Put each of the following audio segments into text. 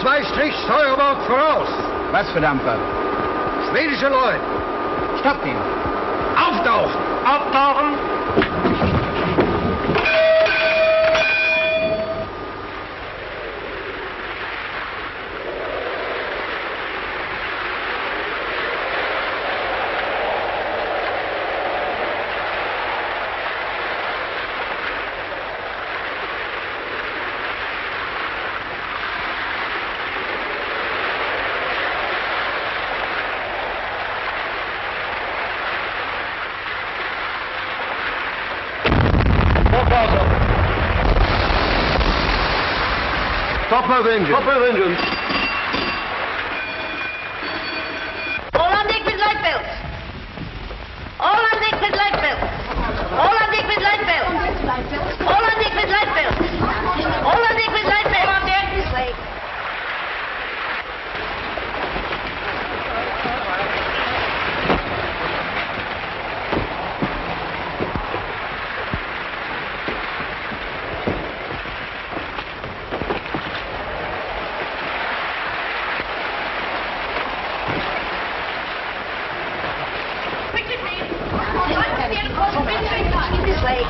Ausweichstrich, Steuerbord voraus. Was für Dampfer? Schwedische Lloyd. Stoppt ihn. Auftauchen. Auftauchen. Top of engine. Top of engine. All on deck with light belts. All on deck with light belts. All on deck with light belts. All on deck with light belts. All on deck with light belts. On deck this way. This way.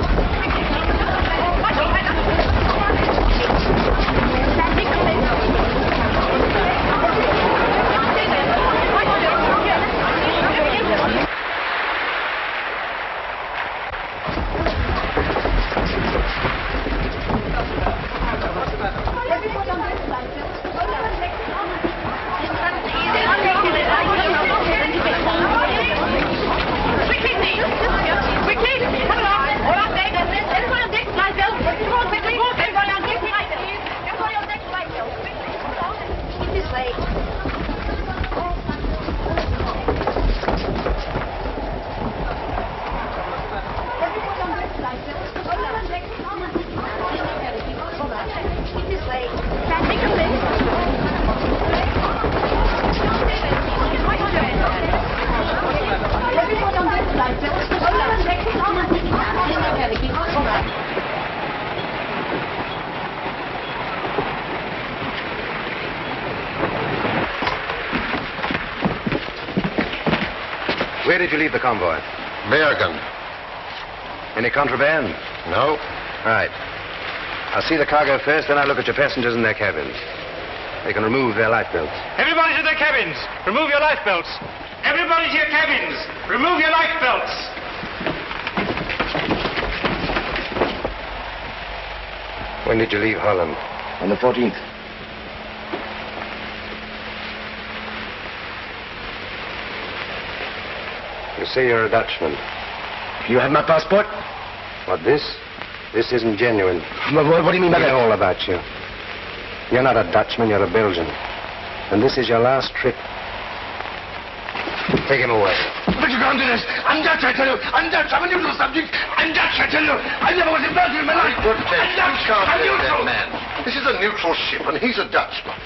Where did you leave the convoy? Bergen. Any contraband? No. Right. I'll see the cargo first, then I'll look at your passengers in their cabins. They can remove their life belts. Everybody to their cabins. Remove your life belts. Everybody to your cabins. Remove your life belts. When did you leave Holland? On the 14th. You say you're a Dutchman. You have my passport? What, this? This isn't genuine. What do you mean by I that? know all about you. You're not a Dutchman, you're a Belgian. And this is your last trip. Take him away. But you can't do this. I'm Dutch, I tell you. I'm Dutch. I'm a neutral subject. I'm Dutch, I tell you. I never was in Belgium in my life. I'm Dutch. I'm neutral. Man. This is a neutral ship, and he's a Dutchman.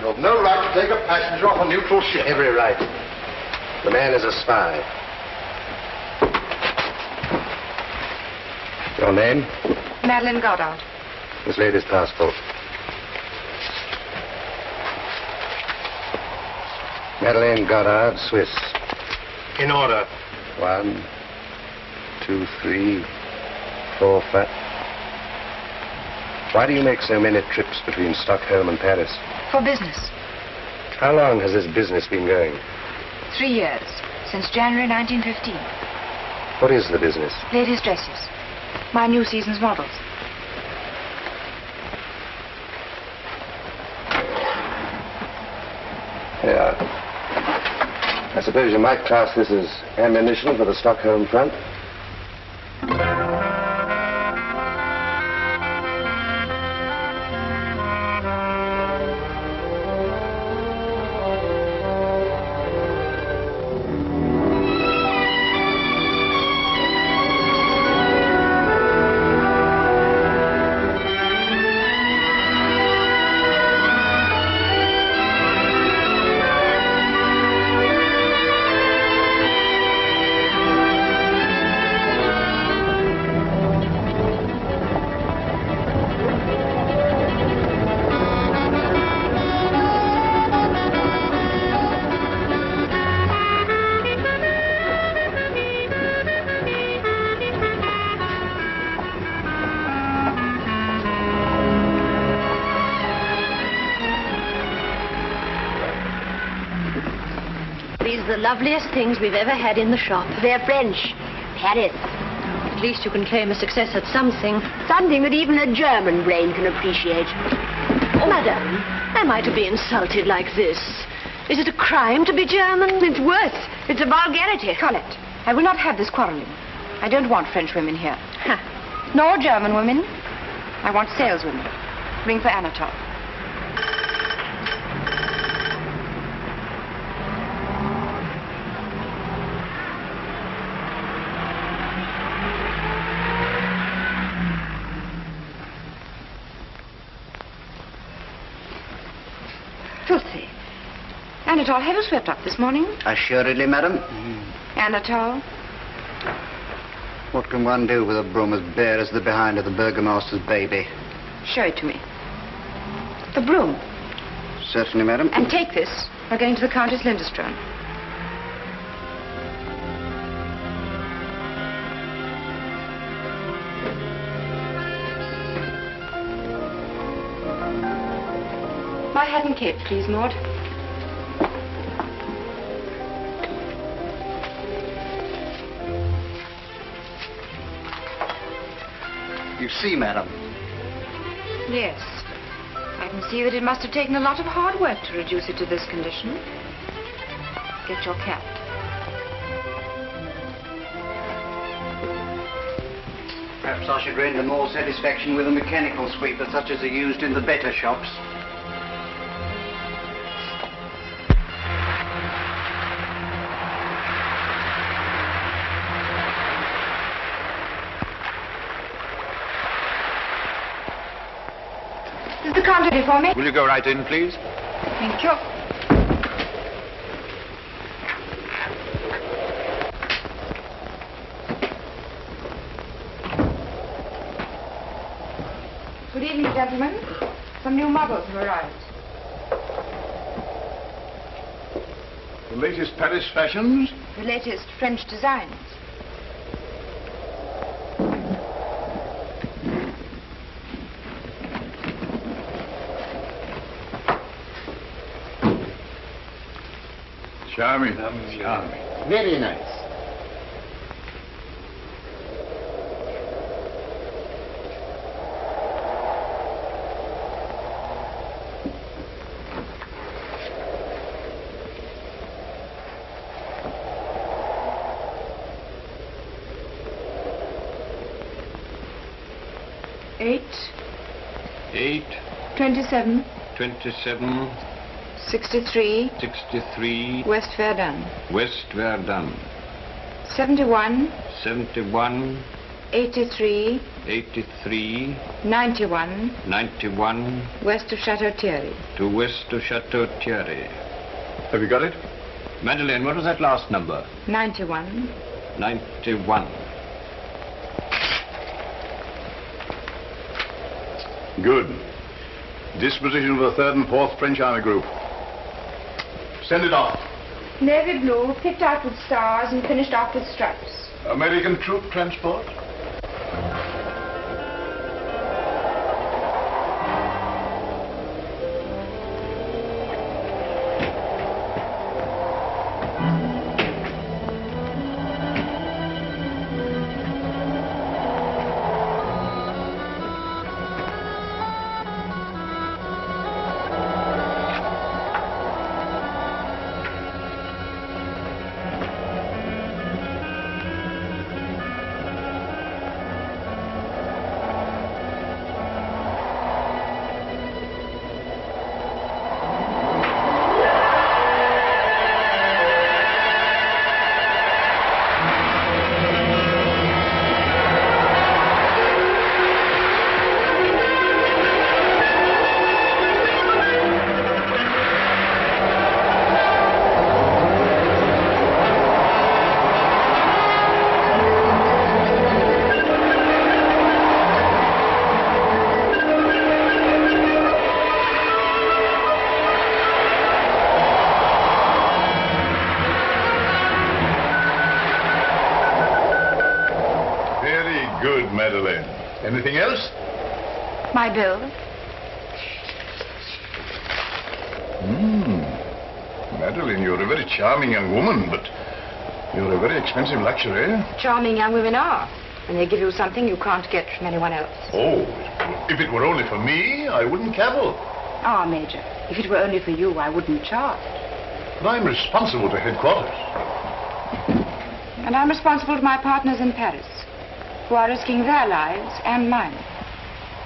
You have no right to take a passenger off a neutral ship. Every right. The man is a spy. Your name? Madeleine Goddard. This lady's passport. Madeleine Goddard, Swiss. In order. 1, 2, 3, 4, 5. Why do you make so many trips between Stockholm and Paris? For business. How long has this business been going? 3 years. Since January 1915. What is the business? Ladies' dresses. My new season's models. Yeah. I suppose you might class this as ammunition for the Stockholm front? loveliest things we've ever had in the shop. They're French. Paris. At least you can claim a success at something. Something that even a German brain can appreciate. Oh, Madame, am I to be insulted like this? Is it a crime to be German? It's worse. It's a vulgarity. Colette, I will not have this quarreling. I don't want French women here. Huh. Nor German women. I want saleswomen. Ring for Anatole. Filthy. Anatole, have you swept up this morning? Assuredly, madam. Anatole? What can one do with a broom as bare as the behind of the burgomaster's baby? Show it to me. The broom. Certainly, madam. And take this. We're going to the Countess Lindström. My hat and cape, please, Maud. You see, madam. Yes. I can see that it must have taken a lot of hard work to reduce it to this condition. Get your cap. Perhaps I should render more satisfaction with a mechanical sweeper such as are used in the better shops. Is the counter ready for me? Will you go right in, please? Thank you. Good evening, gentlemen. Some new models have arrived. The latest Paris fashions? The latest French designs. Charming. Charming. Very nice. Eight. 27. 63. 63. West Verdun. West Verdun. 71. 71. 83. 83. 91. 91. West of Chateau Thierry. To west of Chateau Thierry. Have you got it? Madeleine, what was that last number? 91. 91. Good. Disposition of the 3rd and 4th French Army Group. Send it off. Navy blue, picked out with stars and finished off with stripes. American troop transport? Madeleine. Anything else? My bill. Madeline, you're a very charming young woman, but you're a very expensive luxury. Charming young women are. And they give you something you can't get from anyone else. Oh, if it were only for me, I wouldn't cavil. Ah, Major, if it were only for you, I wouldn't charge. But I'm responsible to headquarters. And I'm responsible to my partners in Paris, who are risking their lives and mine.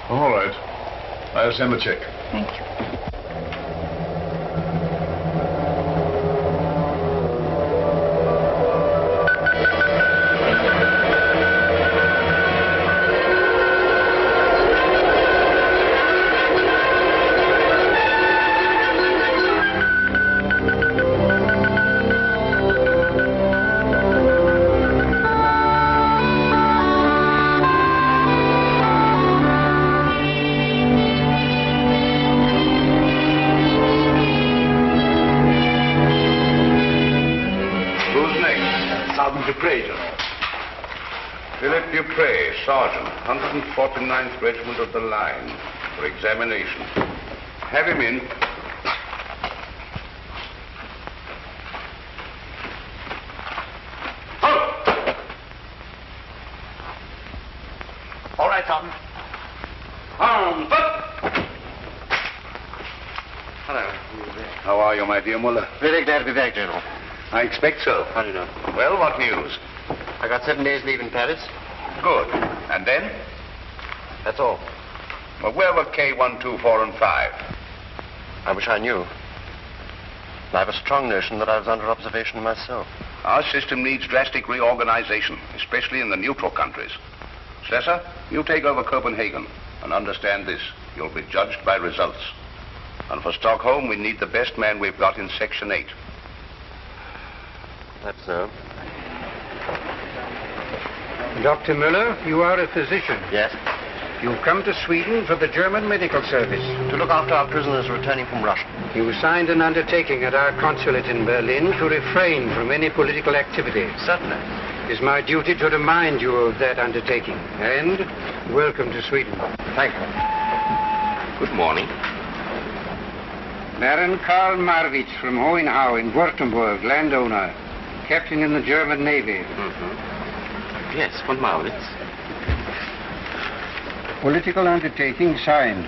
All right. I'll send the check. Thank you. Sergeant, 149th Regiment of the Line, for examination. Have him in. Halt! All right, Sergeant. Arms up! Hello. How are you, my dear Muller? Very glad to be back, General. I expect so. How do you know? Well, what news? I got 7 days leave in Paris. Good. And then? That's all. Well, where were K1, 2, 4, and 5? I wish I knew. I have a strong notion that I was under observation myself. Our system needs drastic reorganization, especially in the neutral countries. Slesser, you take over Copenhagen, and understand this. You'll be judged by results. And for Stockholm, we need the best man we've got in Section 8. That's so. Dr. Müller, you are a physician. Yes? You've come to Sweden for the German Medical Service. To look after our prisoners returning from Russia. You signed an undertaking at our consulate in Berlin to refrain from any political activity. Certainly. It is my duty to remind you of that undertaking. And welcome to Sweden. Thank you. Good morning. Baron Karl Marwitz from Hohenhau in Württemberg, landowner. Captain in the German Navy. Yes, von Marwitz. Political undertaking signed.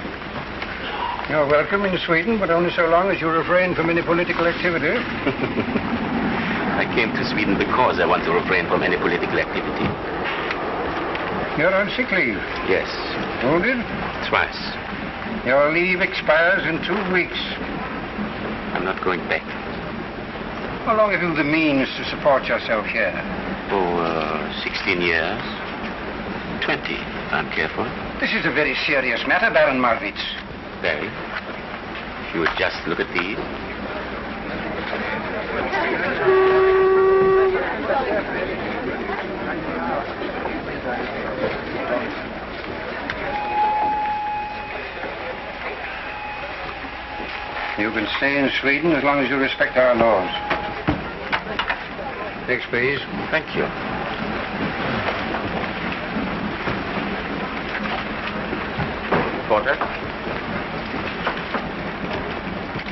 You're welcome in Sweden, but only so long as you refrain from any political activity. I came to Sweden because I want to refrain from any political activity. You're on sick leave? Yes. Wounded? Twice. Your leave expires in 2 weeks. I'm not going back. How long have you the means to support yourself here? 16 years. 20, if I'm careful. This is a very serious matter, Baron Marwitz. Very. If you would just look at these. You can stay in Sweden as long as you respect our laws. Next, please. Thank you. Porter?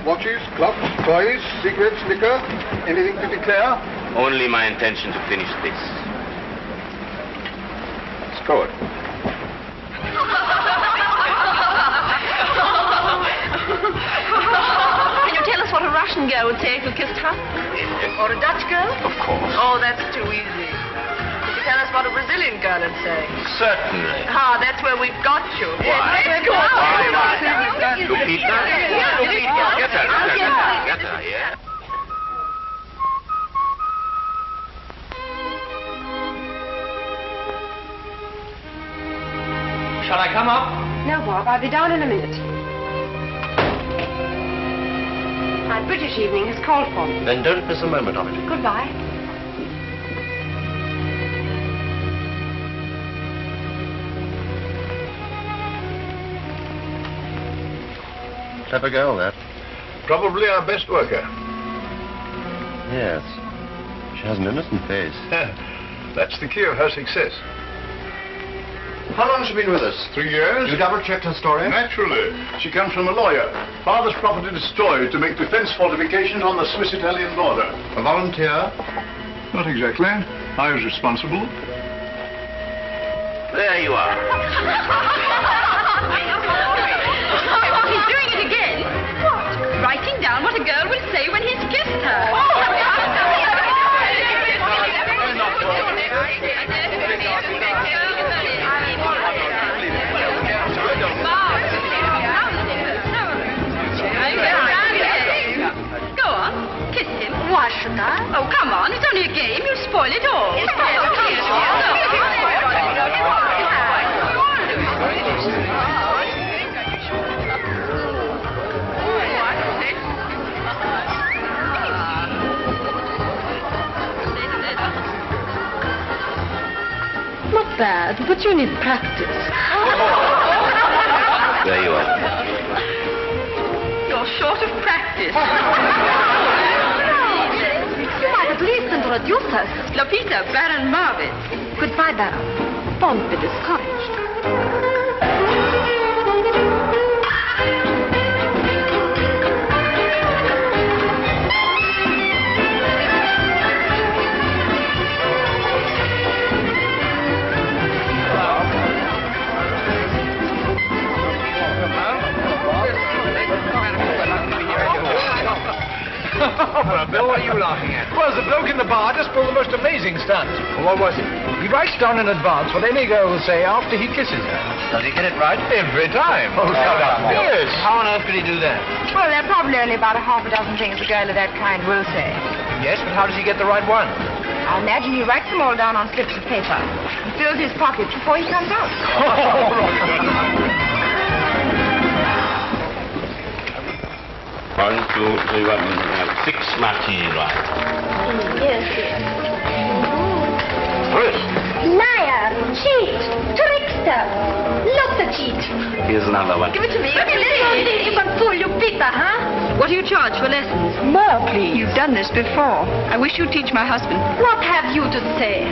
Watches, clocks, toys, cigarettes, liquor, anything to declare? Only my intention to finish this. Score. Can you tell us what a Russian girl would say if you kissed her? Or a Dutch girl? Of course. Oh, that's too easy. Could you tell us what a Brazilian girl would say? Certainly. Ah, that's where we've got you. Why? Let's go. Lupita? Lupita. Get her, yeah? Shall I come up? No, Bob, I'll be down in a minute. My British evening has called for me. Then don't miss a moment of it. Goodbye. Clever girl, that. Probably our best worker. Yes. She has an innocent face. That's the key of her success. How long has she been with us? 3 years. You double-checked her story? Naturally. She comes from a lawyer. Father's property destroyed to make defense fortifications on the Swiss-Italian border. A volunteer? Not exactly. I was responsible. There you are. He's doing it again. What? Writing down what a girl will say when he's kissed her. Go on, kiss him. Why should I? Oh, come on, it's only a game. You'll spoil it all. Not bad, but you need practice. There you are. You're short of practice. You might at least introduce us. Lopita, Baron Marvin. Goodbye, Baron. Don't be discouraged. Well, Bill, what are you laughing at? Well, the bloke in the bar just pulled the most amazing stunt. Well, what was it? He writes down in advance what any girl will say after he kisses her. Does he get it right? Every time. Oh, shut up, Bill. Yes. How on earth could he do that? Well, there are probably only about a half a dozen things a girl of that kind will say. Yes, but how does he get the right one? I imagine he writes them all down on slips of paper and fills his pockets before he comes out. One, two, three, one, 6 martini, right? Yes, First, liar, cheat, trickster. Look the cheat. here's another one. Give it to me. You can fool you, Peter, huh? What do you charge for lessons? More, please. You've done this before. I wish you'd teach my husband. What have you to say?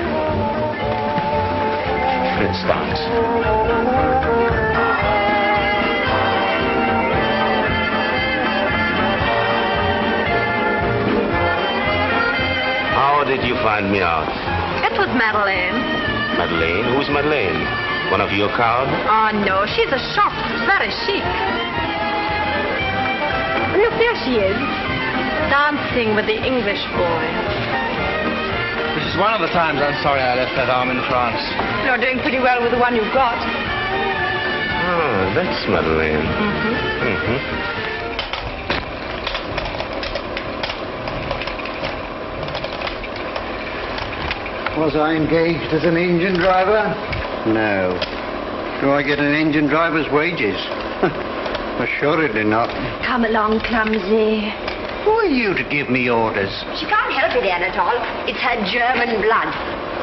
Let's dance. How did you find me out? It was Madeleine. Madeleine? Who's Madeleine? One of your crowd? Oh, no, she's a shop. Very chic. Look, there she is. Dancing with the English boy. This is one of the times I'm sorry I left that arm in France. You're doing pretty well with the one you've got. Oh, that's Madeleine. Mm-hmm. Was I engaged as an engine driver? No. Do I get an engine driver's wages? Assuredly not. Come along, clumsy. Who are you to give me orders? She can't help it, Anatole. It's her German blood.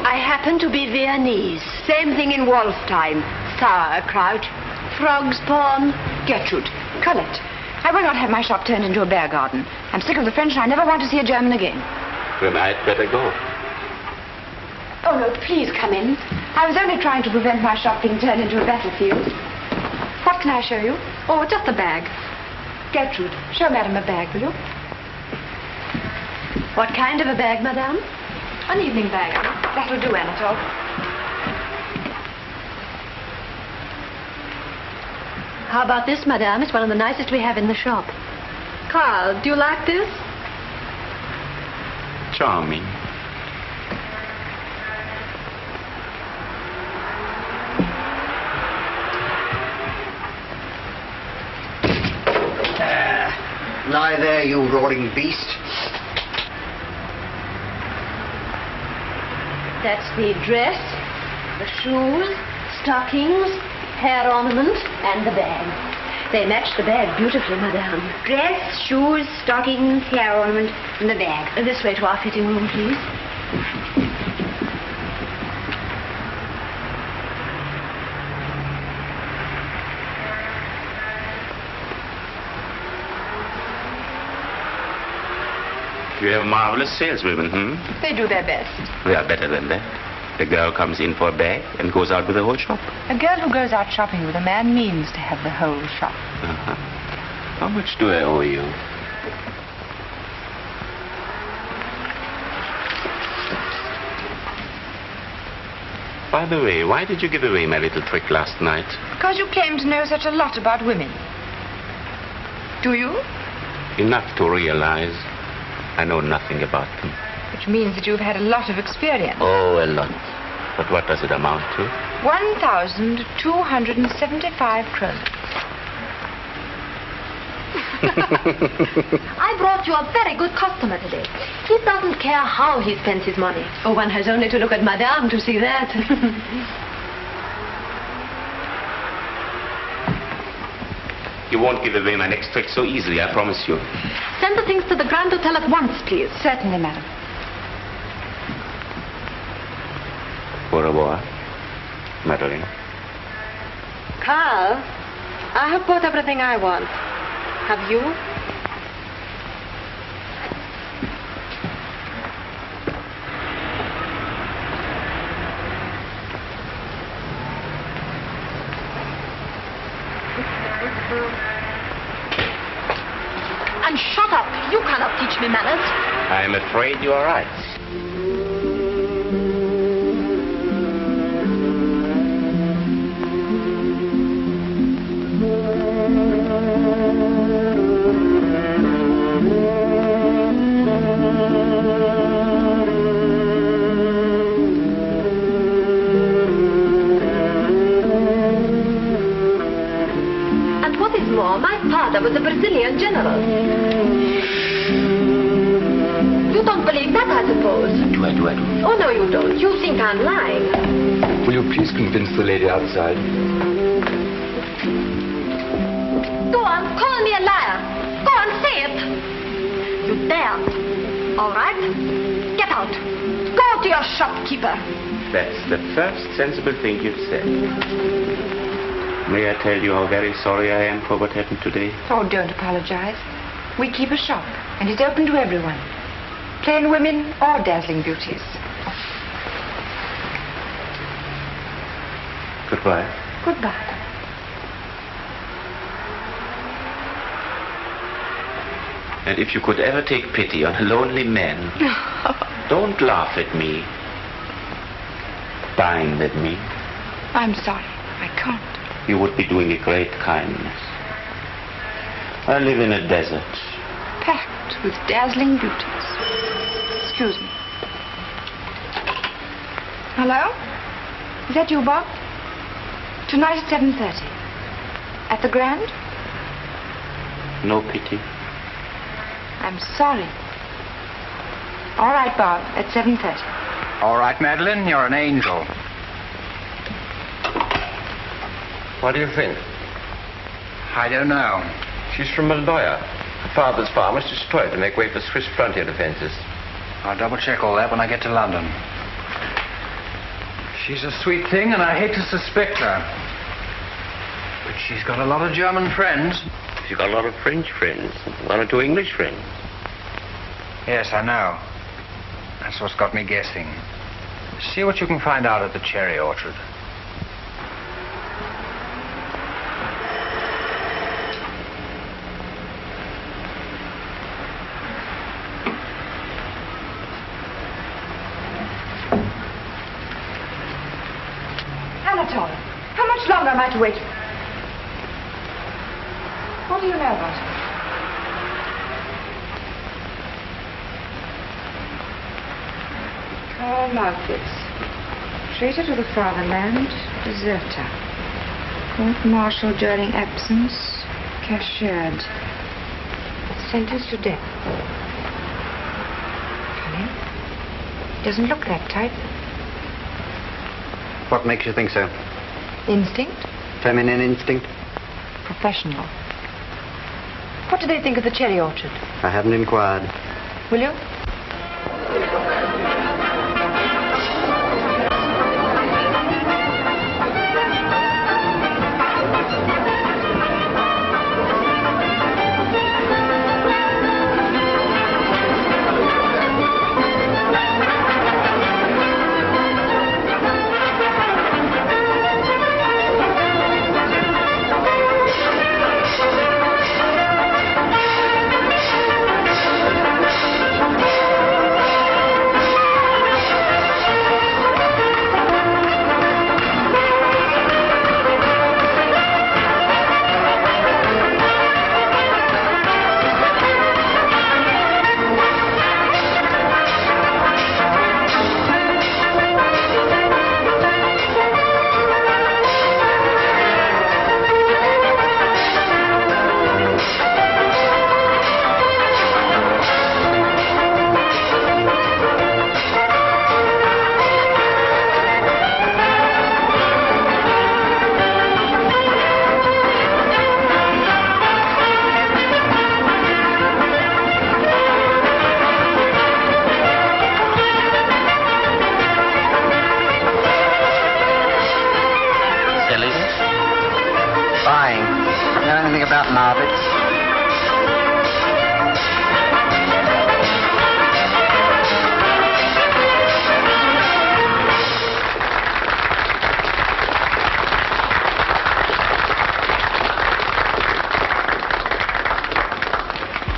I happen to be Viennese. Same thing in Wolfstime. Sauerkraut, frog's pawn. Gertrude, Colette, I will not have my shop turned into a bear garden. I'm sick of the French and I never want to see a German again. Then I'd better go. Oh, no, please come in. I was only trying to prevent my shop being turned into a battlefield. What can I show you? Oh, just a bag. Gertrude, show Madame a bag, will you? What kind of a bag, madame? An evening bag. That'll do, Anatole. How about this, madame? It's one of the nicest we have in the shop. Carl, do you like this? Charming. Lie there, you roaring beast. That's the dress, the shoes, stockings, hair ornament, and the bag. They match the bag beautifully, madame. Dress, shoes, stockings, hair ornament, and the bag. This way to our fitting room, please. You have marvelous saleswomen, They do their best. We are better than that. The girl comes in for a bag and goes out with the whole shop. A girl who goes out shopping with a man means to have the whole shop. Uh-huh. How much do I owe you? By the way, why did you give away my little trick last night? Because you claim to know such a lot about women. Do you? Enough to realize I know nothing about them. Which means that you've had a lot of experience. Oh, a lot. But what does it amount to? 1,275 kroner. I brought you a very good customer today. He doesn't care how he spends his money. Oh, one has only to look at Madame to see that. You won't give away my next trick so easily, I promise you. Send the things to the Grand Hotel at once, please. Certainly, madam. Au revoir, Madeline. Carl, I have bought everything I want. Have you? And shut up. You cannot teach me manners. I am afraid you are right. My father was a Brazilian general. You don't believe that, I suppose? I do. Oh, no, you don't. You think I'm lying. Will you please convince the lady outside? Go on, call me a liar. Go on, say it. You dare. All right. Get out. Go to your shopkeeper. That's the first sensible thing you've said. May I tell you how very sorry I am for what happened today? Oh, don't apologize. We keep a shop, and it's open to everyone. Plain women or dazzling beauties. Goodbye. Goodbye. And if you could ever take pity on a lonely man, don't laugh at me. Dine with me. I'm sorry. I can't. You would be doing a great kindness. I live in a desert. Packed with dazzling beauties. Excuse me. Hello? Is that you, Bob? Tonight at 7:30. At the Grand? No pity. I'm sorry. All right, Bob, at 7:30. All right, Madeline, you're an angel. What do you think? I don't know. She's from Malaya. Her father's farm was destroyed to make way for Swiss frontier defenses. I'll double-check all that when I get to London. She's a sweet thing, and I hate to suspect her. But she's got a lot of German friends. She's got a lot of French friends. 1 or 2 English friends. Yes, I know. That's what's got me guessing. See what you can find out at the cherry orchard. How much longer am I to wait? What do you know about her? Carl Markets. Traitor to the fatherland, deserter. Court-martial during absence, cashiered. Sentenced to death. Funny. Doesn't look that type. What makes you think so? Instinct? Feminine instinct? Professional. What do they think of the cherry orchard? I haven't inquired. Will you? Buying. You know anything about Marvits?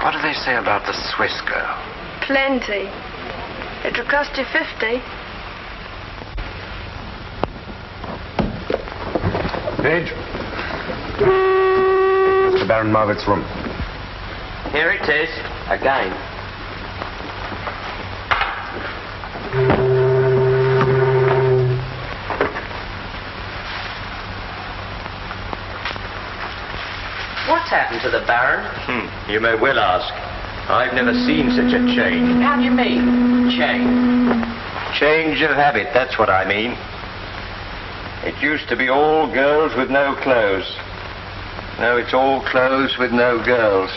What do they say about the Swiss girl? Plenty. It'll cost you 50. Page. Mr. Baron Marvit's room. Here it is, again. What's happened to the Baron? You may well ask. I've never seen such a change. How do you mean, change? Change of habit, that's what I mean. It used to be all girls with no clothes. Now it's all clothes with no girls.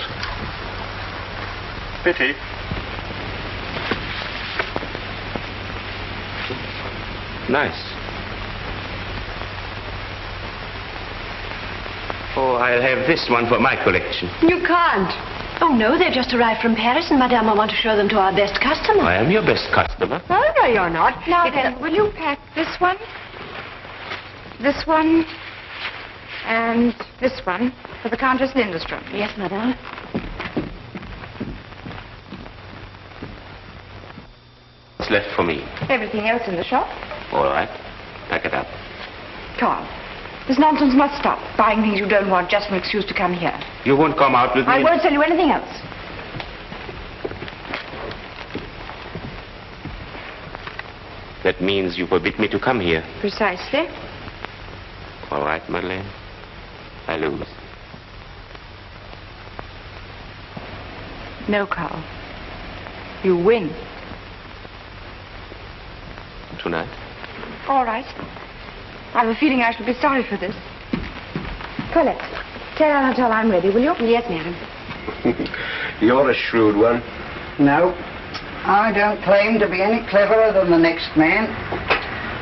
Pity. Nice. Oh, I'll have this one for my collection. You can't. Oh, no, they've just arrived from Paris, and Madame, I want to show them to our best customer. I am your best customer. Oh, no, you're not. Now then, will you pack this one, and this one for the Countess Lindström? Yes, Madame. What's left for me? Everything else in the shop. All right. Pack it up. Carl, this nonsense must stop. Buying things you don't want just an excuse to come here. You won't come out with me? I won't sell you anything else. That means you forbid me to come here. Precisely. All right, Madeleine. I lose. No, Carl. You win. Tonight? All right. I have a feeling I shall be sorry for this. Colette, tell Anatole I'm ready, will you? Yes, madam. You're a shrewd one. No, I don't claim to be any cleverer than the next man.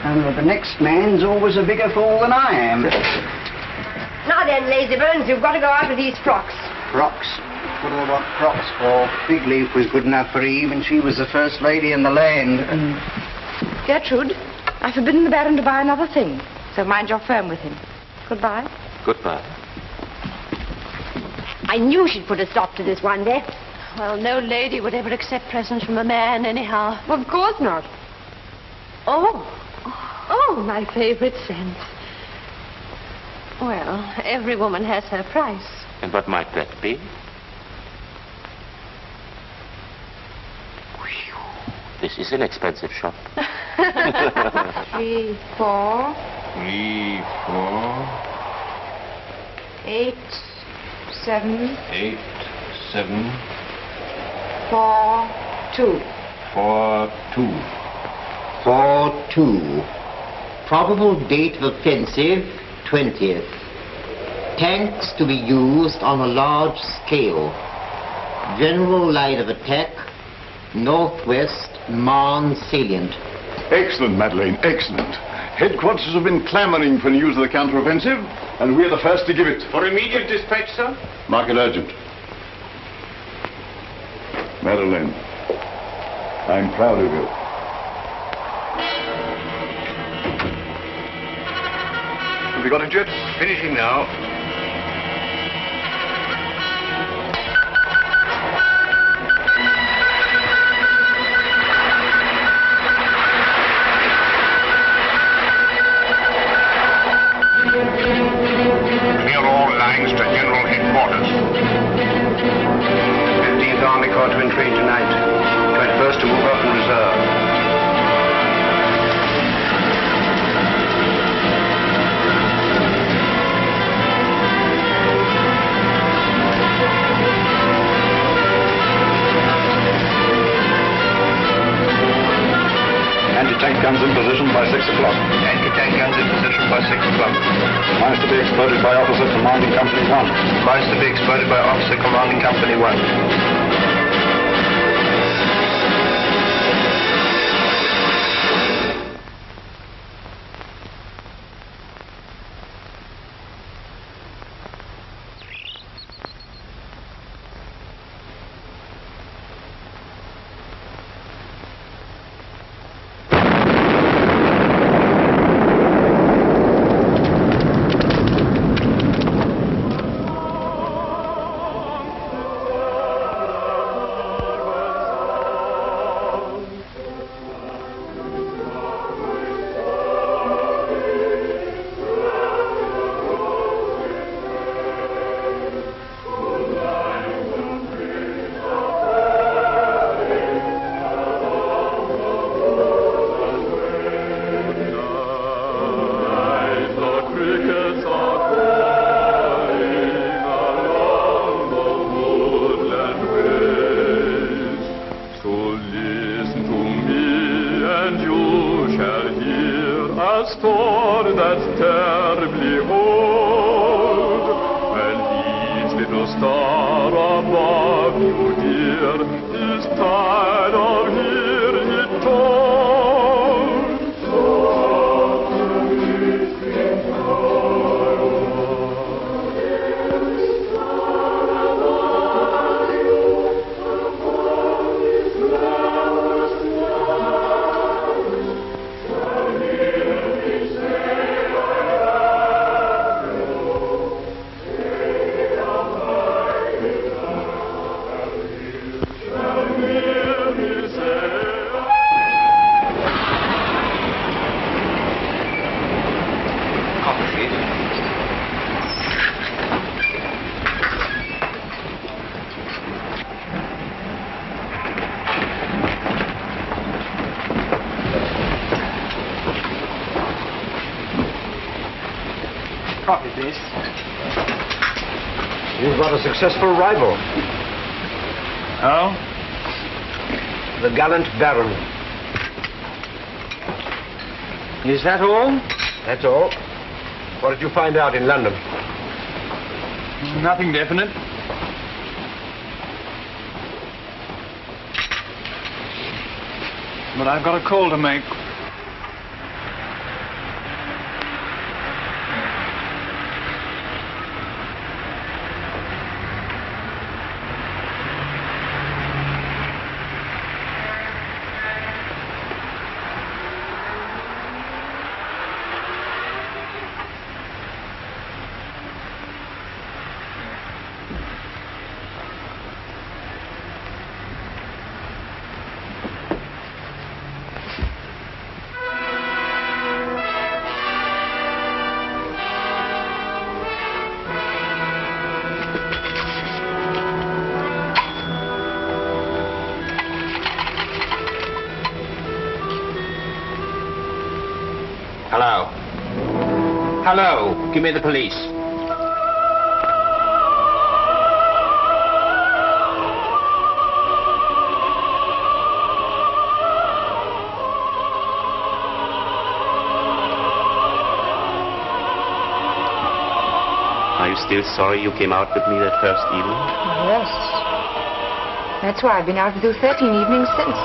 Only the next man's always a bigger fool than I am. Now then, lazy bones, you've got to go out with these frocks. Frocks? What do I want frocks for? Fig Leaf was good enough for Eve, and she was the first lady in the land. Gertrude, I've forbidden the Baron to buy another thing, so mind your firm with him. Goodbye. Goodbye. I knew she'd put a stop to this one day. Well, no lady would ever accept presents from a man, anyhow. Well, of course not. Oh, my favorite scent. Well, every woman has her price. And what might that be? This is an expensive shop. 3, 4. 3, 4. 8, 7. 8, 7. 4, 2. 4, 2. 4, 2. Probable date of offensive, 20th. Tanks to be used on a large scale. General line of attack, northwest Marne salient. Excellent, Madeleine, excellent. Headquarters have been clamoring for news of the counter-offensive, and we're the first to give it. For immediate dispatch, sir? Mark it urgent. Madeleine, I'm proud of you. Have you got it yet? Finishing now. Clear all lines to General Headquarters. 15th Army Corps to entrain tonight. 21st to move up in reserve. Anti-tank guns in position by 6 o'clock. Anti-tank guns in position by 6 o'clock. Mines to be exploded by Officer Commanding Company 1. Mines to be exploded by Officer Commanding Company 1. you dear, is tired of hearing it told. Copy this. You've got a successful rival. Oh? The gallant Baron. Is that all? That's all. What did you find out in London? Nothing definite. But I've got a call to make. Hello. Hello. Give me the police. Are you still sorry you came out with me that first evening? Yes. That's why I've been out with you 13 evenings since.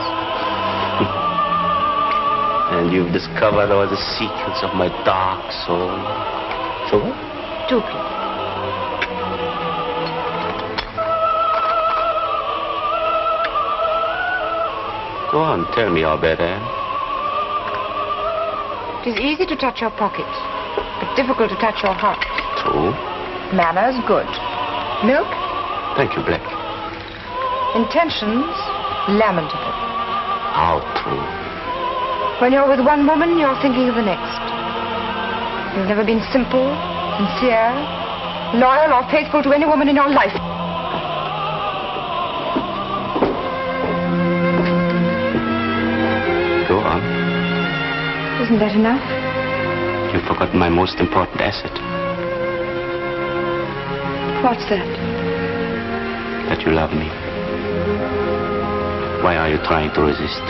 And you've discovered all the secrets of my dark soul. So what? Do please. Go on, tell me all about that. It is easy to touch your pocket, but difficult to touch your heart. True. Manners, good. Milk? Thank you, Black. Intentions, lamentable. How true. When you're with one woman, you're thinking of the next. You've never been simple, sincere, loyal, or faithful to any woman in your life. Go on. Isn't that enough? You've forgotten my most important asset. What's that? That you love me. Why are you trying to resist?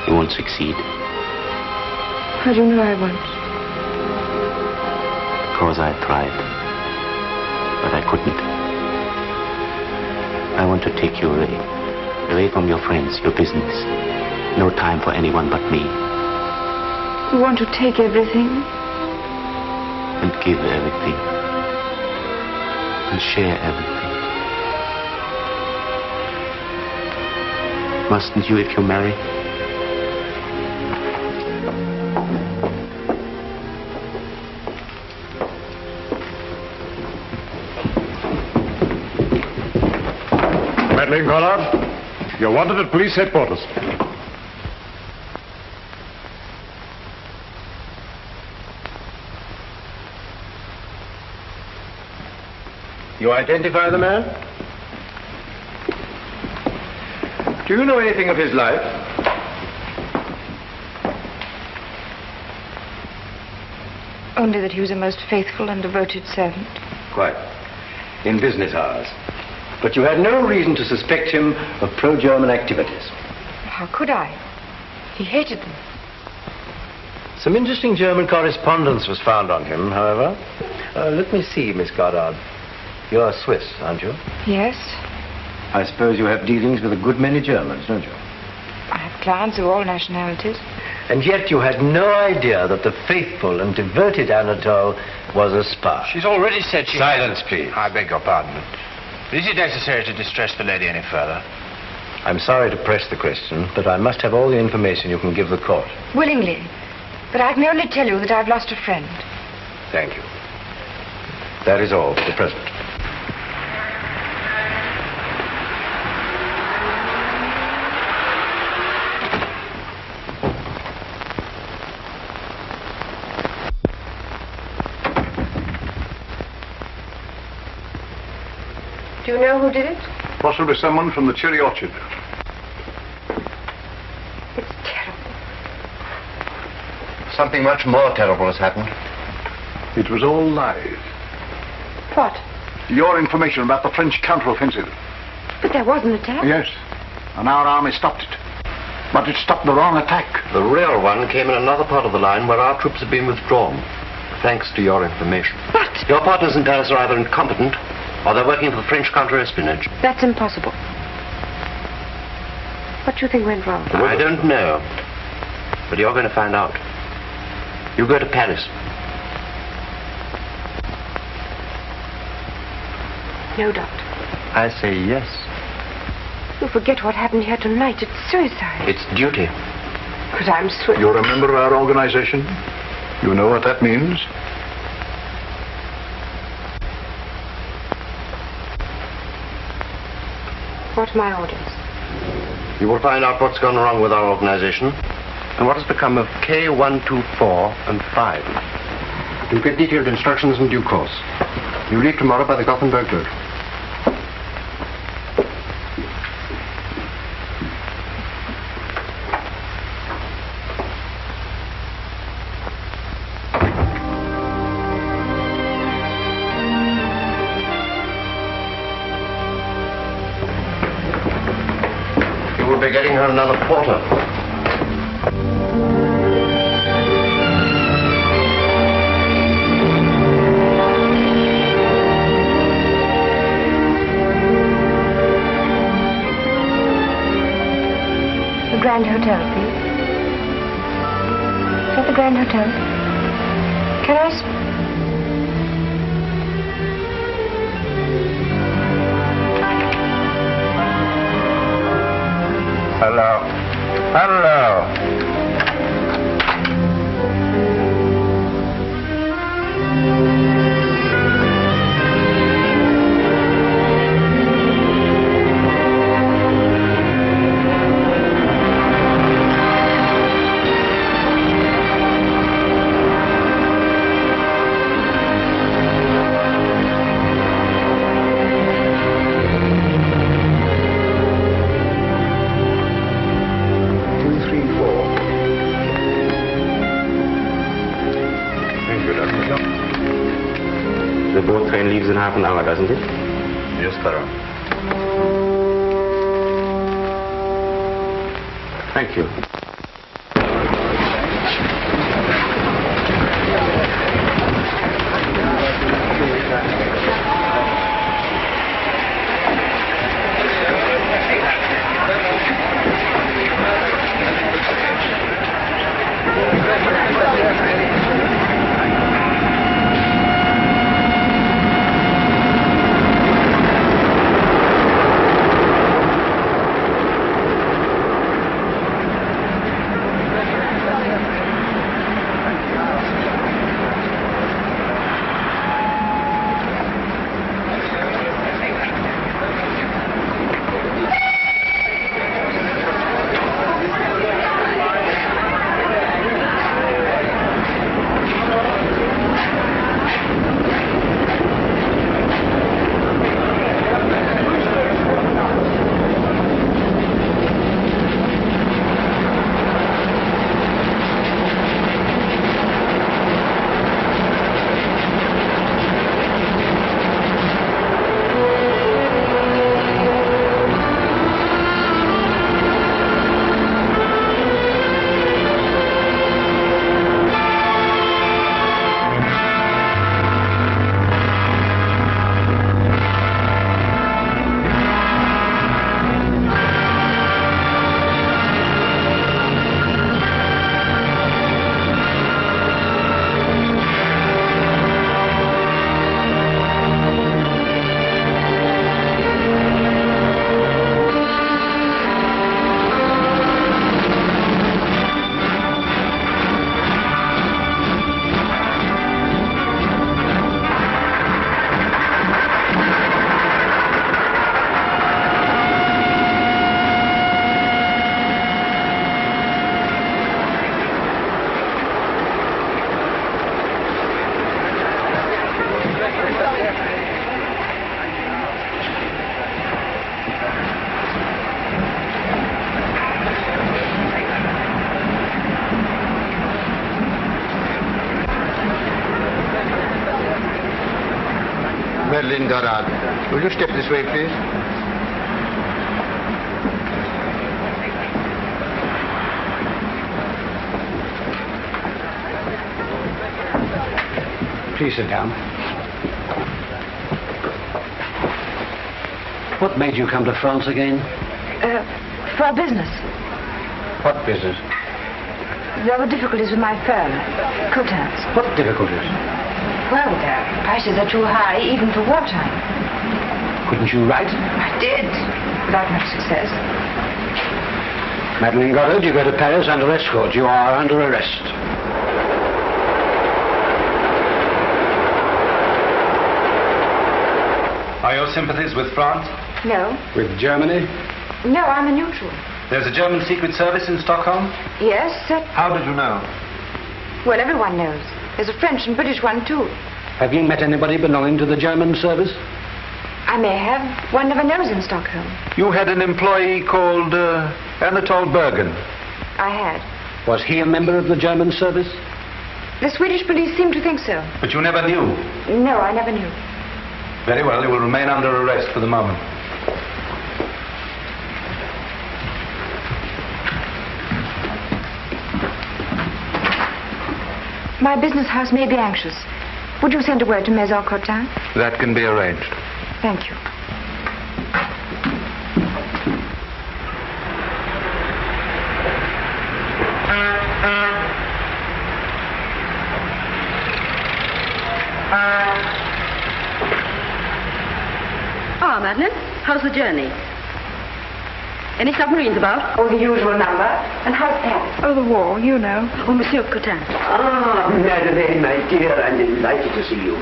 You won't succeed. How do you know I won't? Because I tried. But I couldn't. I want to take you away. Away from your friends, your business. No time for anyone but me. You want to take everything? And give everything. And share everything. Mustn't you if you marry? Madeleine Conrad, you're wanted at police headquarters. You identify the man? Do you know anything of his life? Only that he was a most faithful and devoted servant. Quite. In business hours. But you had no reason to suspect him of pro-German activities. How could I? He hated them. Some interesting German correspondence was found on him, however. Let me see, Miss Goddard. You're Swiss, aren't you? Yes. I suppose you have dealings with a good many Germans, don't you? I have clients of all nationalities. And yet you had no idea that the faithful and devoted Anatole was a spy. She's already said she... Silence, please. I beg your pardon, but is it necessary to distress the lady any further? I'm sorry to press the question, but I must have all the information you can give the court. Willingly. But I can only tell you that I've lost a friend. Thank you. That is all for the present. Do you know who did it? Possibly someone from the cherry orchard. It's terrible. Something much more terrible has happened. It was all lies. What? Your information about the French counteroffensive. But there was an attack. Yes, and our army stopped it. But it stopped the wrong attack. The real one came in another part of the line where our troops had been withdrawn, thanks to your information. But... Your partners in Paris are either incompetent or they're working for the French counter-espionage. That's impossible. What do you think went wrong? I don't know. But you're going to find out. You go to Paris. No, Doctor. I say yes. You forget what happened here tonight. It's suicide. It's duty. But I'm swift. You're a member of our organization. You know what that means. What are my orders? You will find out what's gone wrong with our organization and what has become of K124 and 5. You'll get detailed instructions in due course. You leave tomorrow by the Gothenburg road. You will be getting her another porter. The Grand Hotel, please. Is that the Grand Hotel? Can I... Hello. Hello. The boat train leaves in half an hour, doesn't it? Yes, sir. Thank you. Madeleine Goddard, will you step this way, please? Please sit down. What made you come to France again? For business. What business? There were difficulties with my firm, Cotin's. What difficulties? Well, the prices are too high, even for wartime. Couldn't you write? I did, without much success. Madeleine Goddard, you go to Paris under escort. You are under arrest. Are your sympathies with France? No. With Germany? No, I'm a neutral. There's a German secret service in Stockholm? Yes, How did you know? well, everyone knows. There's a French and British one, too. Have you met anybody belonging to the German service? I may have. One never knows in Stockholm. You had an employee called Anatole Bergen. I had. Was he a member of the German service? The Swedish police seem to think so. But you never knew. No, I never knew. Very well, you will remain under arrest for the moment. My business house may be anxious. Would you send a word to Maison Cotin? That can be arranged. Thank you. Ah, Madeline, how's the journey? Any submarines about? Oh, the usual number. And how's Paris? Oh, the war, you know. Oh, Monsieur Cotin. Ah, Madeleine, my dear, I'm delighted to see you.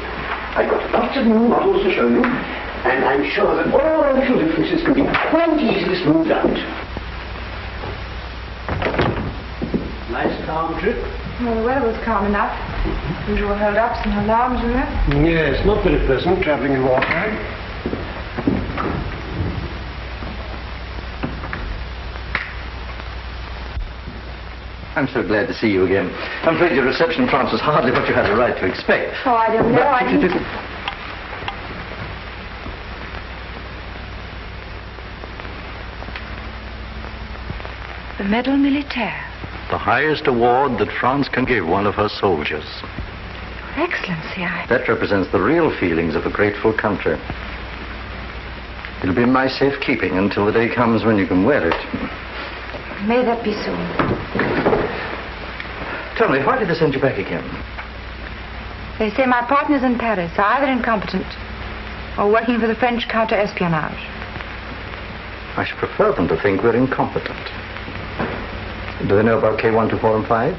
I've got lots of new models to show you, and I'm sure that all our little differences can be quite easily smoothed out. Nice calm trip. Well, the weather was calm enough. Usual hold-ups and alarms, you know. Yes, not very pleasant traveling in wartime. I'm so glad to see you again. I'm afraid your reception in France was hardly what you had a right to expect. Oh, I don't know. I didn't... The Medal Militaire. The highest award that France can give one of her soldiers. Your Excellency, That represents the real feelings of a grateful country. It'll be in my safekeeping until the day comes when you can wear it. May that be soon. Tell me, why did they send you back again? They say my partners in Paris are either incompetent or working for the French counter-espionage. I should prefer them to think we're incompetent. Do they know about K124 and 5?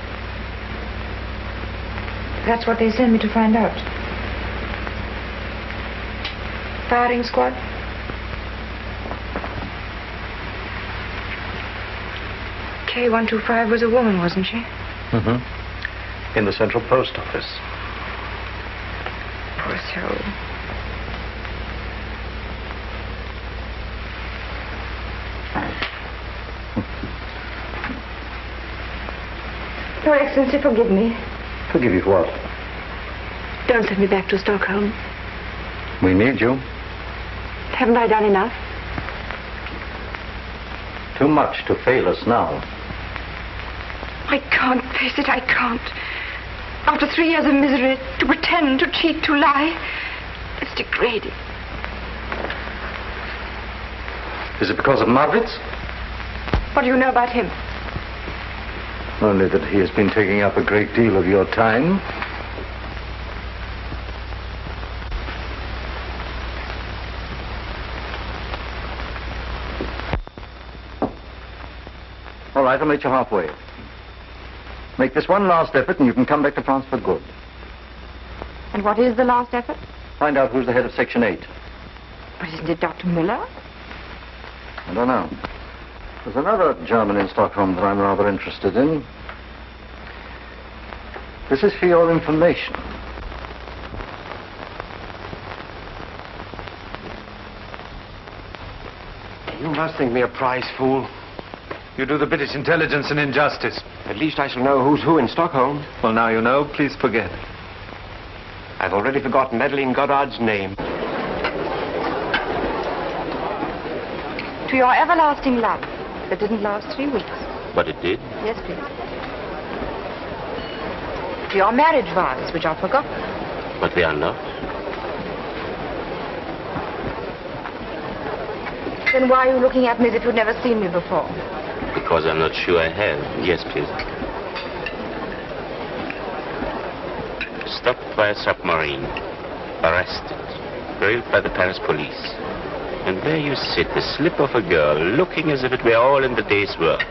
That's what they sent me to find out. Firing squad? K125 was a woman, wasn't she? Mm-hmm. In the Central Post Office. Poor soul. Your Excellency, forgive me. Forgive you for what? Don't send me back to Stockholm. We need you. Haven't I done enough? Too much to fail us now. I can't face it, I can't. After 3 years of misery, to pretend, to cheat, to lie, it's degrading. Is it because of Margaret's? What do you know about him? Only that he has been taking up a great deal of your time. All right, I'll meet you halfway. Make this one last effort and you can come back to France for good. And what is the last effort? Find out who's the head of Section 8. But isn't it Dr. Müller? I don't know. There's another German in Stockholm that I'm rather interested in. This is for your information. You must think me a prize fool. You do the British intelligence an injustice. At least I shall know who's who in Stockholm. Well, now you know. Please forget. I've already forgotten Madeleine Goddard's name. To your everlasting love that didn't last 3 weeks. But it did. Yes, please. To your marriage vows, which are forgotten. But they are not. Then why are you looking at me as if you'd never seen me before? Because I'm not sure I have. Yes, please. Stopped by a submarine. Arrested. Grilled by the Paris police. And there you sit, the slip of a girl, looking as if it were all in the day's work.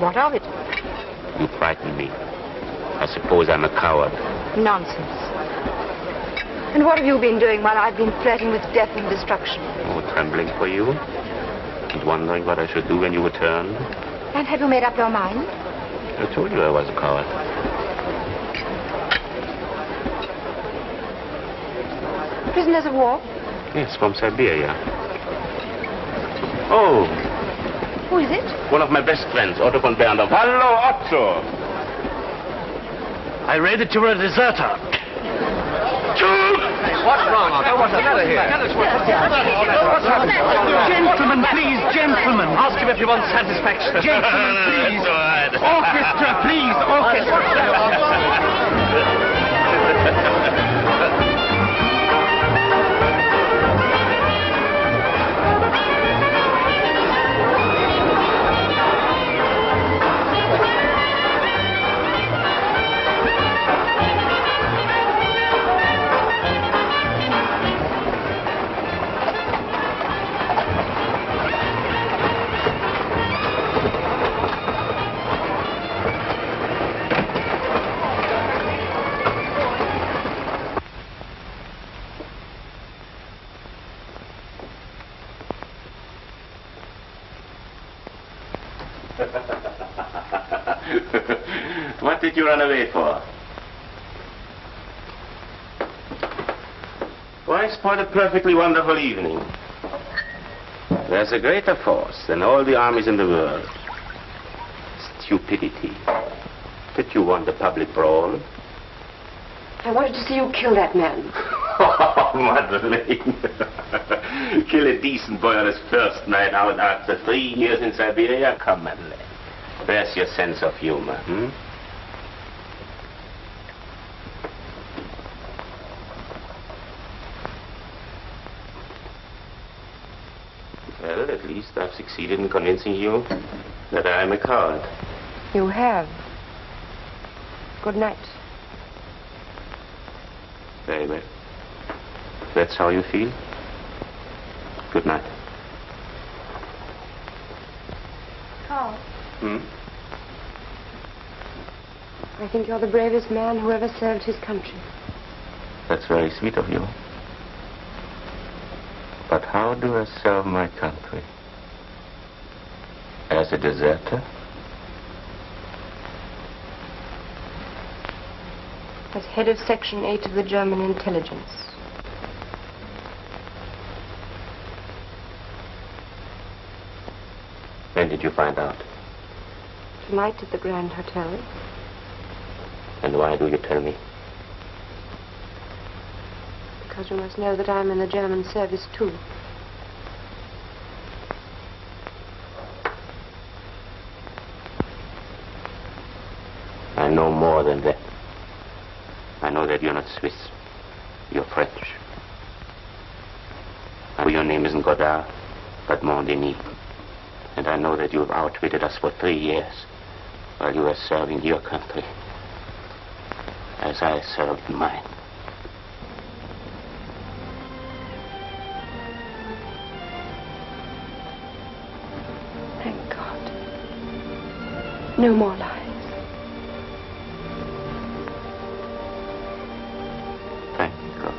What of it? You frighten me. I suppose I'm a coward. Nonsense. And what have you been doing while I've been flirting with death and destruction? Oh, trembling for you. And wondering what I should do when you return. And have you made up your mind? I told you I was a coward. Prisoners of war? Yes, from Siberia. Oh. Who is it? One of my best friends, Otto von Berndorf. Hello, Otto. I read that you were a deserter. What's wrong, Otto? What's the matter here? What's happened? Gentlemen, please, gentlemen. Ask him if you want satisfaction. Gentlemen, please. Orchestra, please, orchestra. What did you run away for? Why spoil a perfectly wonderful evening? There's a greater force than all the armies in the world. Stupidity. Did you want a public brawl? I wanted to see you kill that man. Oh, Madeleine. Kill a decent boy on his first night out after 3 years in Siberia? Come, Madeleine. Where's your sense of humor, Well, at least I've succeeded in convincing you that I'm a coward. You have. Good night. Very well. That's how you feel? Good night. Carl. Hmm? I think you're the bravest man who ever served his country. That's very sweet of you. But how do I serve my country? As a deserter? As head of Section 8 of the German intelligence. When did you find out? Tonight at the Grand Hotel. And why do you tell me? Because you must know that I'm in the German service too. I know more than that. I know that you're not Swiss. You're French. I know your name isn't Korda, but Mondini. And I know that you've outwitted us for 3 years while you were serving your country as I served mine. Thank God. No more lies. Thank God.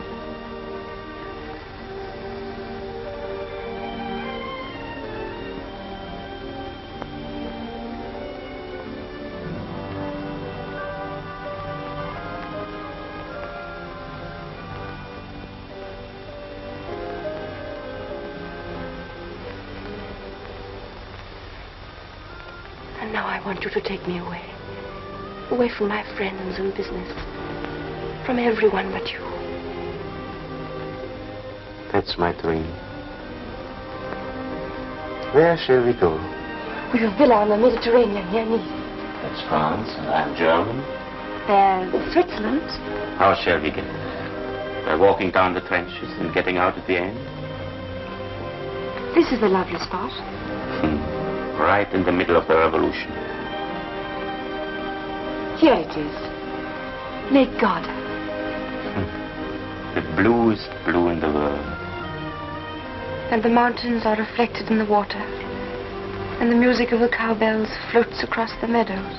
And now I want you to take me away. Away from my friends and business. From everyone but you. That's my dream. Where shall we go? We've a villa on the Mediterranean near Nice. That's France, and I'm German. There's Switzerland. How shall we get there? By walking down the trenches and getting out at the end? This is a lovely spot. Right in the middle of the revolution. Here it is. Lake Korda. The bluest blue in the world. And the mountains are reflected in the water. And the music of the cowbells floats across the meadows.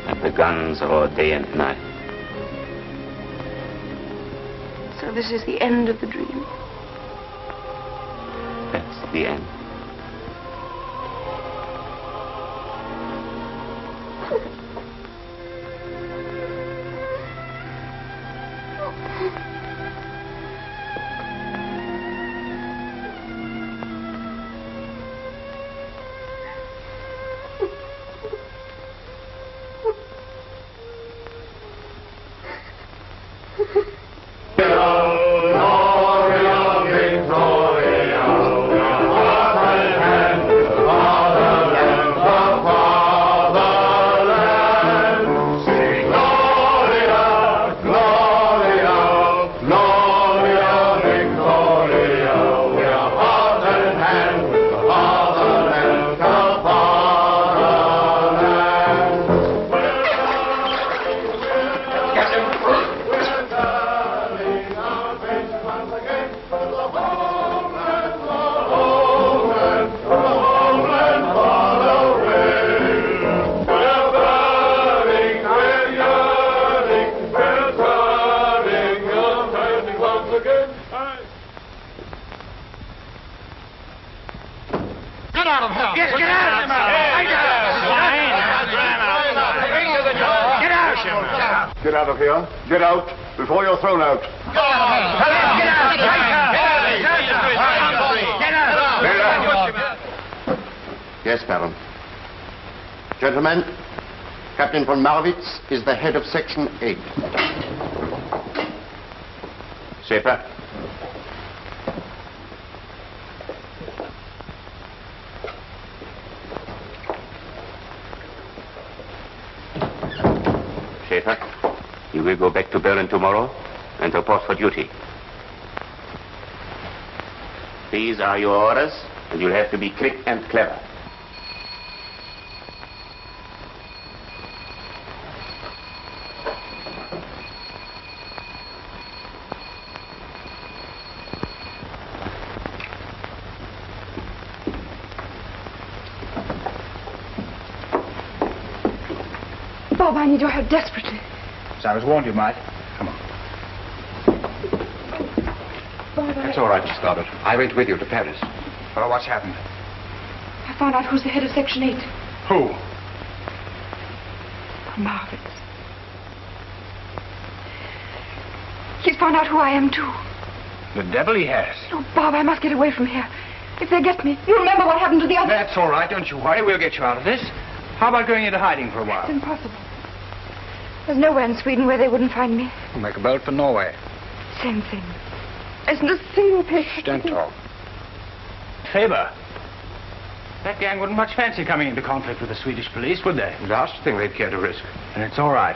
And the guns roar day and night. So this is the end of the dream. That's the end. Get out of here. Get out before you're thrown out. Yes, Baron. Gentlemen, Captain von Marwitz is the head of Section 8. Schaefer. Schaefer, you will go back to Berlin tomorrow and report for duty. These are your orders, and you'll have to be quick and clever. Bob, I need your help desperately. As I was warned you might. Come on. Bob, That's all right, Miss Goddard. I went with you to Paris. Well, what's happened? I found out who's the head of Section 8. Who? Von Marwitz. He's found out who I am, too. The devil he has. Oh, Bob, I must get away from here. If they get me, you remember what happened to the other... That's all right. Don't you worry. We'll get you out of this. How about going into hiding for a while? It's impossible. There's nowhere in Sweden where they wouldn't find me. We'll make a boat for Norway. Same thing. There isn't a single place... Don't talk. Faber. That gang wouldn't much fancy coming into conflict with the Swedish police, would they? Last thing they'd care to risk. And it's all right.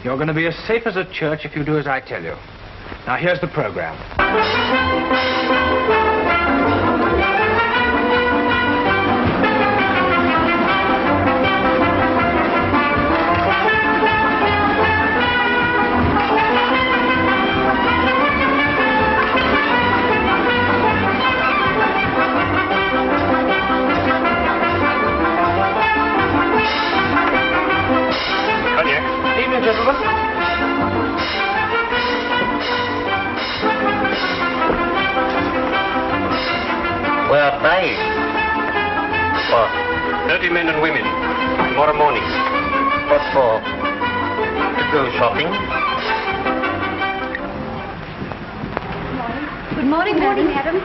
You're going to be as safe as a church if you do as I tell you. Now, here's the program. Evening, gentlemen. We're buying. What? 30 men and women. Tomorrow morning. What for? To go shopping? Good morning, madam.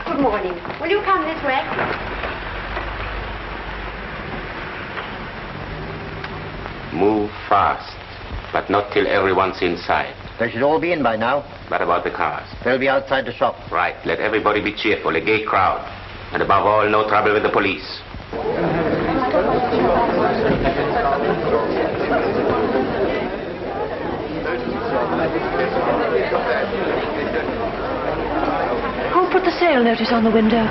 Good morning. Will you come this way? Move fast, but not till everyone's inside. They should all be in by now. What about the cars? They'll be outside the shop. Right. Let everybody be cheerful, a gay crowd. And above all, no trouble with the police. Who put the sale notice on the window?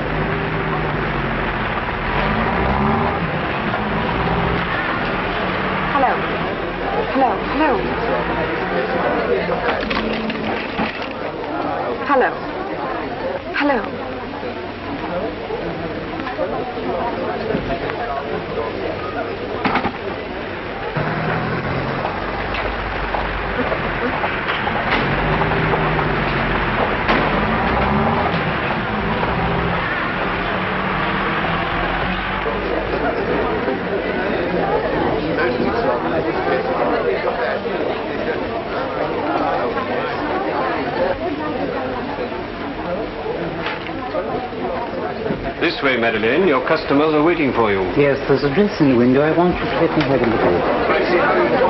Hello. Hello. Hello. Hello. Hello. This way, Madeleine. Your customers are waiting for you. Yes, there's a dress in the window. I want you to let me have a look at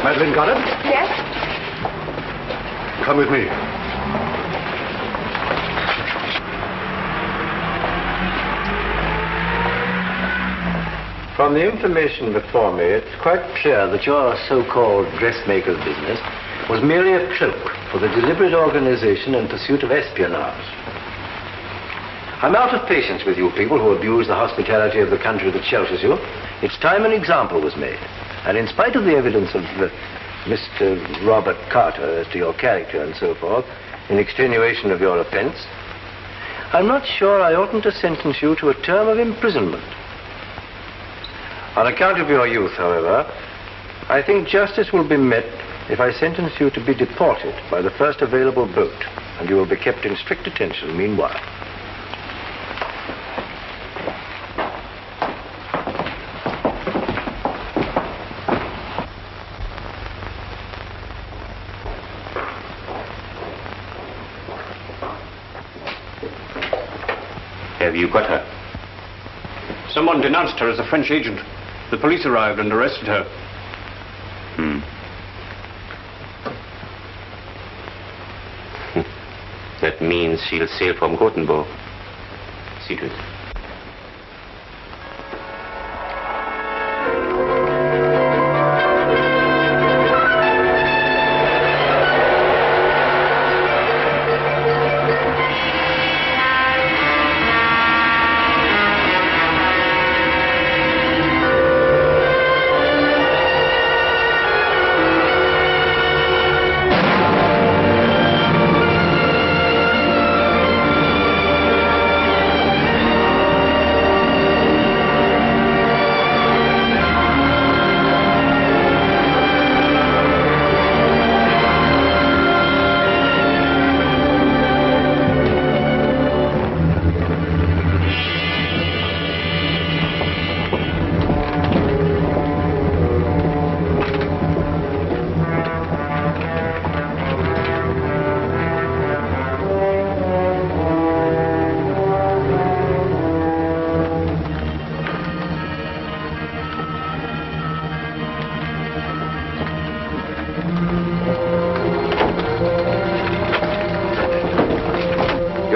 Madeleine got it? Yes? Come with me. From the information before me, it's quite clear that your so-called dressmaker's business was merely a cloak for the deliberate organization and pursuit of espionage. I'm out of patience with you people who abuse the hospitality of the country that shelters you. It's time an example was made. And in spite of the evidence of Mr. Robert Carter as to your character and so forth, in extenuation of your offense, I'm not sure I oughtn't to sentence you to a term of imprisonment. On account of your youth, however, I think justice will be met if I sentence you to be deported by the first available boat, and you will be kept in strict attention meanwhile. Have you got her? Someone denounced her as a French agent. The police arrived and arrested her. That means she'll sail from Gothenburg. See to it.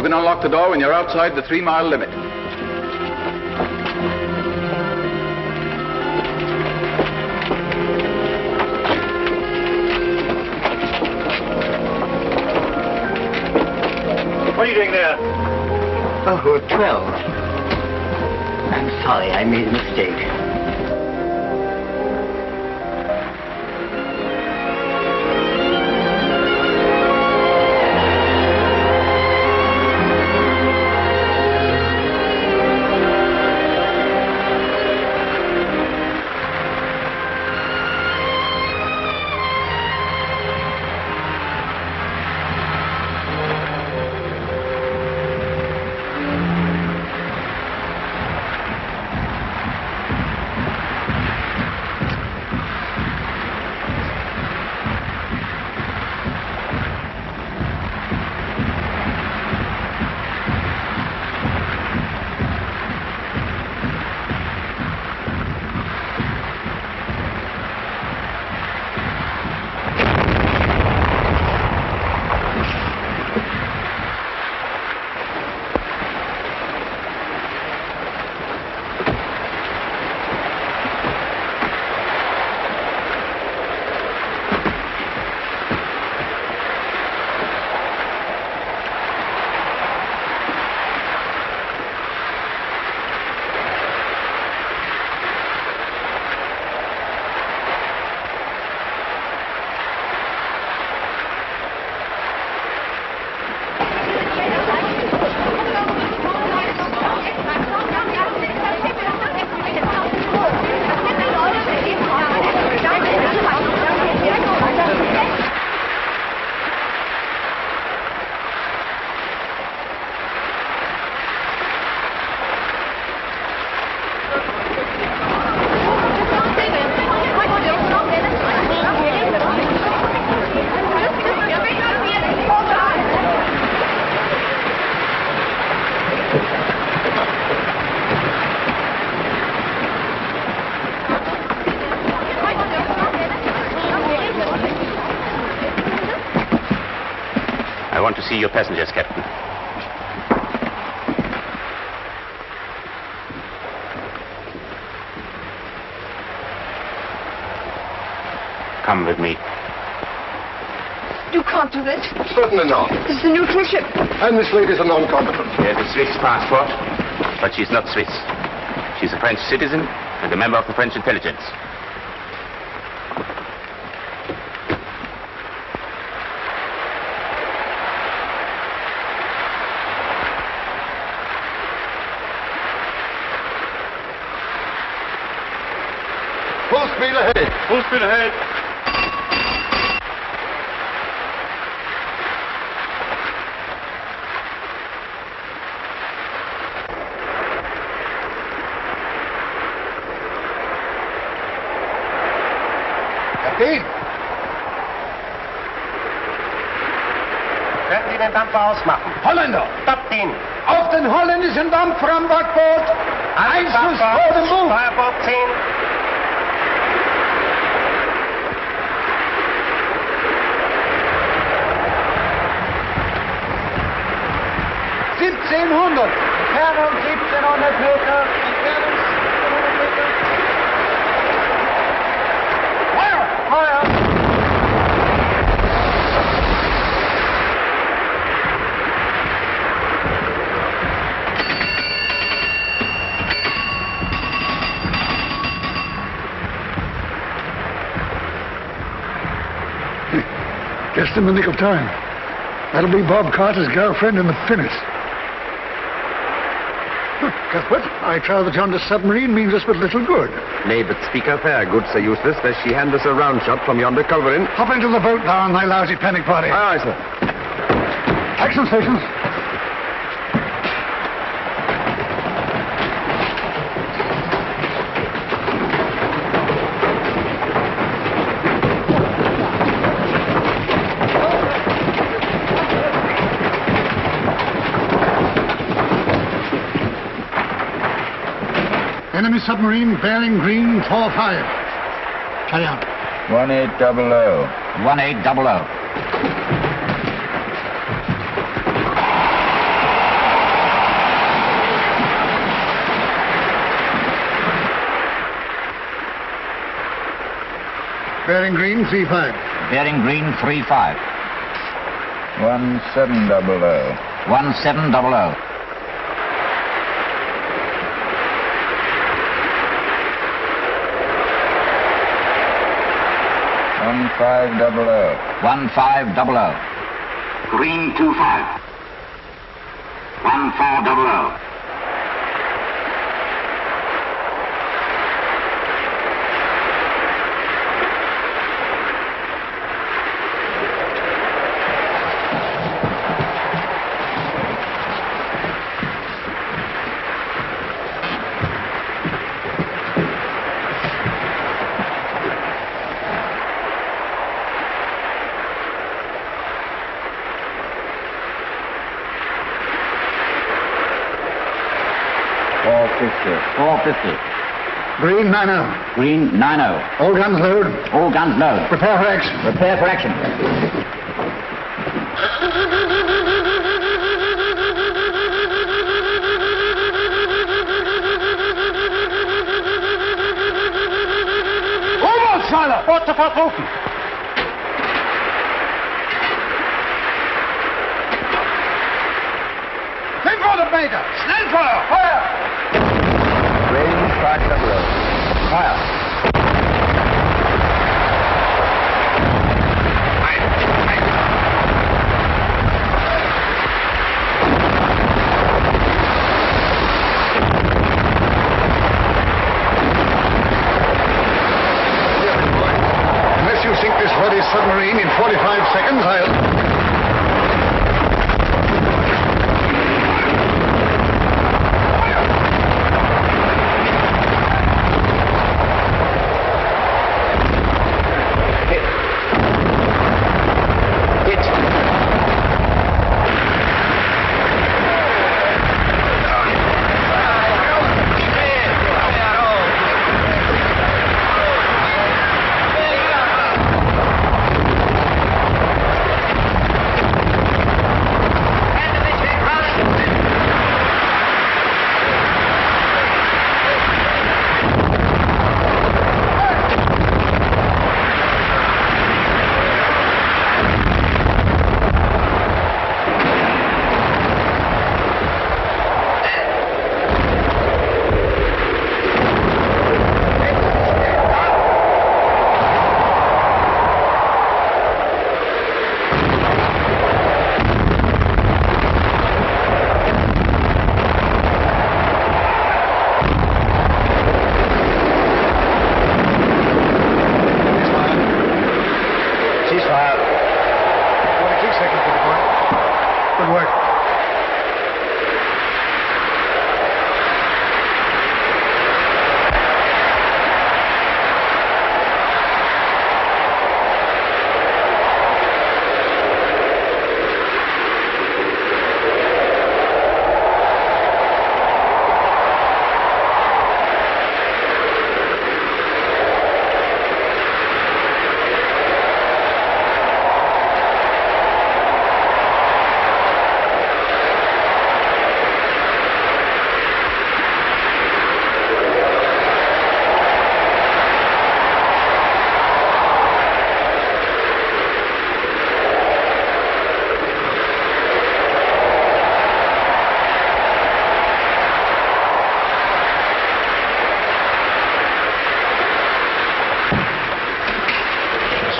Unlock the door when you're outside the 3-mile limit. What are you doing there? Oh, 12. I'm sorry, I made a mistake. want to see your passengers, Captain. Come with me. You can't do that. Certainly not. This is a neutral ship. And this lady's a non-combatant. She has a Swiss passport, but she's not Swiss. She's a French citizen and a member of the French intelligence. Full speed ahead. Full speed ahead. Captain. Können Sie den Dampfer ausmachen? Holländer! Stoppt ihn! Auf den holländischen Dampfer am Backboot! Einschuss vor dem Bug! Steuerbord 10! Entfernung 1700 Meter. Entfernung 1700 Meter. Feuer! Feuer! Just in the nick of time. That'll be Bob Carter's girlfriend in the pinnace. Cuthbert, I trow that yonder submarine means us but little good. Nay, but speak up there, good Sir Eustace, lest she hand us a round shot from yonder culverin. Hop into the boat now, my lousy panic party. Aye, aye, sir. Action stations. Enemy submarine bearing green 45. Carry on. 1800. 1800. Bearing green 35. Bearing green 35. 1700. 1700. 1500. 1500. Green 25. 1400. Green 90. Green 90. All guns load. All guns load. Prepare for action. Prepare for action. Oberscheider! Boote verpuffen! Meter! Schnellfeuer! Feuer! Range 500. Feuer! Unless you sink this bloody submarine in 45 seconds, I'll...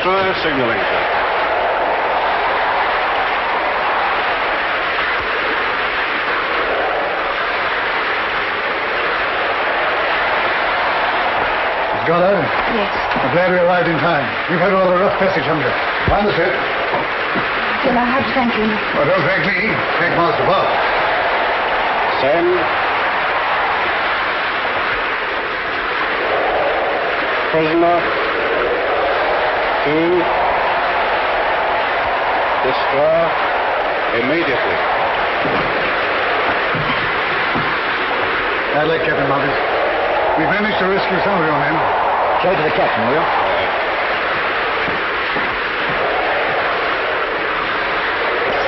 Destroyer signaling, sir. Korda? Yes. I'm glad we arrived in time. We've had all the rough passage, haven't we? Find the ship. Then I have to thank you. Well, don't thank me. Thank Master Bob. Send. Prisoner. To. Destroyer. Immediately. I'd like Captain Marcus. We've managed to rescue some of your men. Show it to the captain, will you?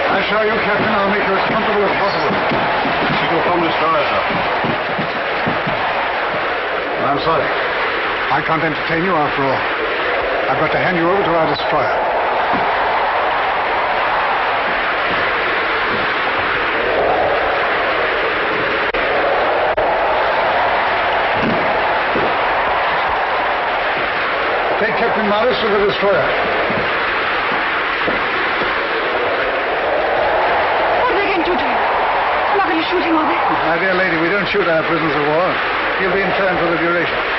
I assure you, Captain, I'll make you as comfortable as possible. Signal from destroyer, sir. Well, I'm sorry. I can't entertain you after all. I've got to hand you over to our destroyer. Take Captain Morris to the destroyer. What are they going to do to him? I'm not going to shoot him, are they? My dear lady, we don't shoot our prisoners of war. He'll be interned for the duration.